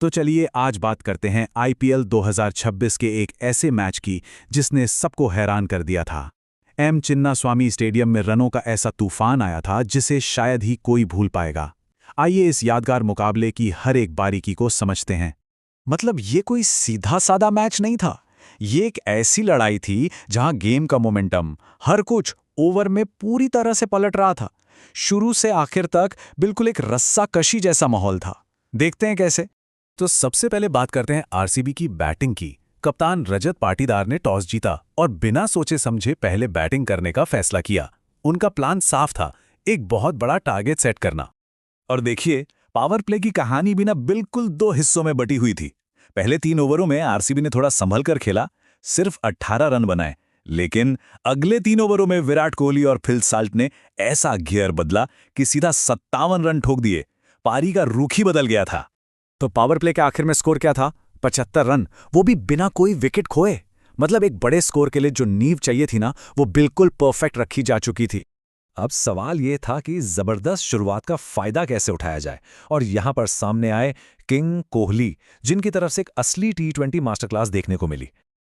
तो चलिए आज बात करते हैं आईपीएल 2026 के एक ऐसे मैच की जिसने सबको हैरान कर दिया था। एम चिन्नास्वामी स्टेडियम में रनों का ऐसा तूफान आया था जिसे शायद ही कोई भूल पाएगा। आइए इस यादगार मुकाबले की हर एक बारीकी को समझते हैं। मतलब ये कोई सीधा सादा मैच नहीं था। ये एक ऐसी लड़ाई थी जहां गेम का मोमेंटम हर कुछ ओवर में पूरी तरह से पलट रहा था। शुरू से आखिर तक बिल्कुल एक रस्साकशी जैसा माहौल था। देखते हैं कैसे। तो सबसे पहले बात करते हैं आरसीबी की बैटिंग की। कप्तान रजत पाटीदार ने टॉस जीता और बिना सोचे समझे पहले बैटिंग करने का फैसला किया। उनका प्लान साफ था, एक बहुत बड़ा टारगेट सेट करना। और देखिए, पावर प्ले की कहानी भी ना बिल्कुल दो हिस्सों में बटी हुई थी। पहले 3 ओवरों में आरसीबी ने थोड़ा संभल कर खेला, सिर्फ 18 रन बनाए। लेकिन अगले 3 ओवरों में विराट कोहली और फिल साल्ट ने ऐसा गियर बदला कि सीधा 57 रन ठोक दिए। पारी का रुख ही बदल गया था। तो पावर प्ले के आखिर में स्कोर क्या था? 75 रन, वो भी बिना कोई विकेट खोए। मतलब एक बड़े स्कोर के लिए जो नींव चाहिए थी ना, वो बिल्कुल परफेक्ट रखी जा चुकी थी। अब सवाल ये था कि जबरदस्त शुरुआत का फायदा कैसे उठाया जाए, और यहां पर सामने आए किंग कोहली, जिनकी तरफ से एक असली T20 मास्टरक्लास देखने को मिली।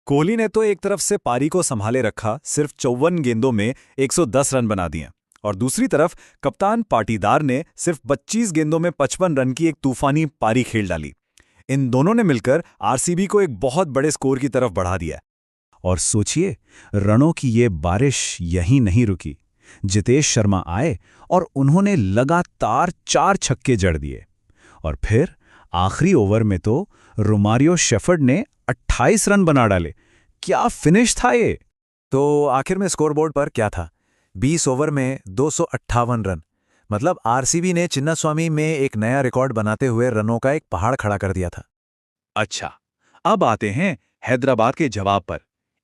कोहली ने तो एक तरफ से पारी को संभाले रखा, सिर्फ 54 गेंदों में 110 रन बना दिए, और दूसरी तरफ कप्तान पाटीदार ने सिर्फ 25 गेंदों में 55 रन की एक तूफानी पारी खेल डाली। इन दोनों ने मिलकर आरसीबी को एक बहुत बड़े स्कोर की तरफ बढ़ा दिया। और सोचिए, रनों की ये बारिश यहीं नहीं रुकी। जितेश शर्मा आए और उन्होंने लगातार 4 छक्के जड़ दिए। और फिर आखिरी ओवर में तो रोमारियो शेफर्ड ने 28 रन बना डाले। क्या फिनिश था ये! तो आखिर में स्कोरबोर्ड पर क्या था? 20 ओवर में 258 रन। मतलब आरसीबी ने चिन्नास्वामी में एक नया रिकॉर्ड बनाते हुए रनों का एक पहाड़ खड़ा कर दिया था। अच्छा, अब आते हैं हैदराबाद के जवाब पर।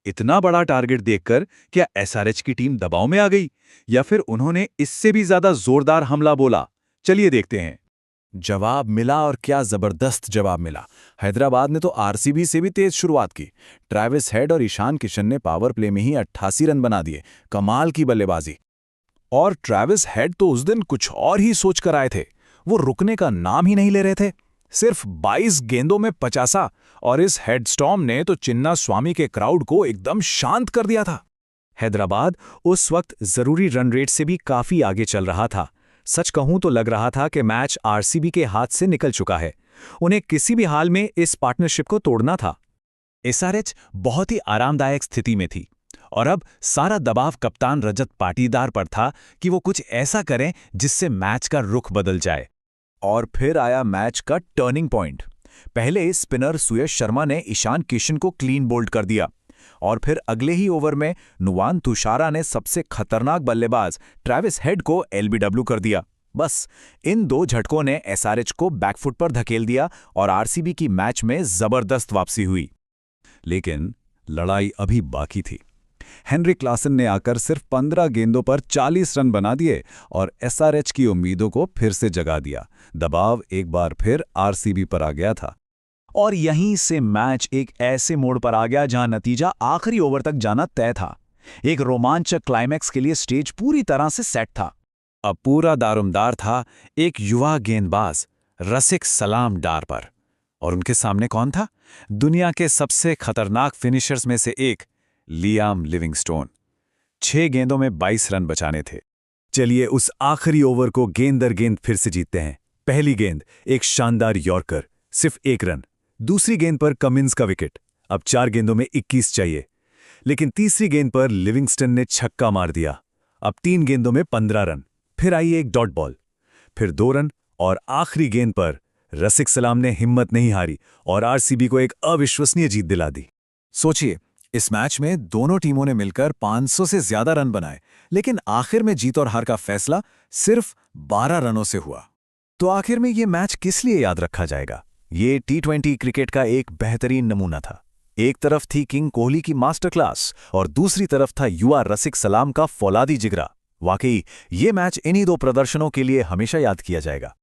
इतना बड़ा टारगेट देखकर क्या एसआरएच की टीम दबाव में आ गई, या फिर उन्होंने इससे भी ज्यादा जोरदार हमला बोला? चलिए देखते हैं। जवाब मिला, और क्या जबरदस्त जवाब मिला। हैदराबाद ने तो आरसीबी से भी तेज शुरुआत की। ट्रैविस हेड और ईशान किशन ने पावर प्ले में ही 88 रन बना दिए। कमाल की बल्लेबाजी। और ट्रैविस हेड तो उस दिन कुछ और ही सोच कर आए थे। वो रुकने का नाम ही नहीं ले रहे थे। सिर्फ 22 गेंदों में 50, और इस हेडस्टॉर्म ने तो चिन्नास्वामी के क्राउड को एकदम शांत कर दिया था। हैदराबाद उस वक्त जरूरी रन रेट से भी काफी आगे चल रहा था। सच कहूं तो लग रहा था कि मैच आरसीबी के हाथ से निकल चुका है। उन्हें किसी भी हाल में इस पार्टनरशिप को तोड़ना था। एसआरएच बहुत ही आरामदायक स्थिति में थी, और अब सारा दबाव कप्तान रजत पाटीदार पर था कि वो कुछ ऐसा करें जिससे मैच का रुख बदल जाए। और फिर आया मैच का टर्निंग पॉइंट। पहले स्पिनर सुयश शर्मा ने ईशान किशन को क्लीन बोल्ड कर दिया, और फिर अगले ही ओवर में नुवान तुषारा ने सबसे खतरनाक बल्लेबाज ट्रैविस हेड को एलबीडब्ल्यू कर दिया। बस इन 2 झटकों ने एसआरएच को बैकफुट पर धकेल दिया, और आरसीबी की मैच में जबरदस्त वापसी हुई। लेकिन लड़ाई अभी बाकी थी। हेनरी क्लासन ने आकर सिर्फ 15 गेंदों पर 40 रन बना दिए और एसआरएच की उम्मीदों को फिर से जगा दिया। दबाव एक बार फिर आरसीबी पर आ गया था। और यहीं से मैच एक ऐसे मोड़ पर आ गया जहां नतीजा आखिरी ओवर तक जाना तय था। एक रोमांचक क्लाइमैक्स के लिए स्टेज पूरी तरह से सेट था। अब पूरा दारोमदार था एक युवा गेंदबाज रसिक सलाम डार पर। और उनके सामने कौन था? दुनिया के सबसे खतरनाक फिनिशर्स में से एक, लियाम लिविंगस्टोन। 6 गेंदों में 22 रन बचाने थे। चलिए उस आखिरी ओवर को गेंद दर गेंद फिर से जीतते हैं। पहली गेंद एक शानदार यॉर्कर, सिर्फ 1 रन। दूसरी गेंद पर कमिंस का विकेट। अब 4 गेंदों में 21 चाहिए। लेकिन तीसरी गेंद पर लिविंगस्टन ने छक्का मार दिया। अब 3 गेंदों में 15 रन। फिर आई एक डॉट बॉल, फिर 2 रन, और आखिरी गेंद पर रसिक सलाम ने हिम्मत नहीं हारी और आरसीबी को एक अविश्वसनीय जीत दिला दी। सोचिए, इस मैच में दोनों टीमों ने मिलकर 500 से ज्यादा रन बनाए, लेकिन आखिर में जीत और हार का फैसला सिर्फ 12 रनों से हुआ। तो आखिर में ये मैच किस लिए याद रखा जाएगा? ये T20 क्रिकेट का एक बेहतरीन नमूना था। एक तरफ थी किंग कोहली की मास्टर क्लास, और दूसरी तरफ था युवा रसिक सलाम का फौलादी जिगरा। वाकई ये मैच इन्हीं 2 प्रदर्शनों के लिए हमेशा याद किया जाएगा।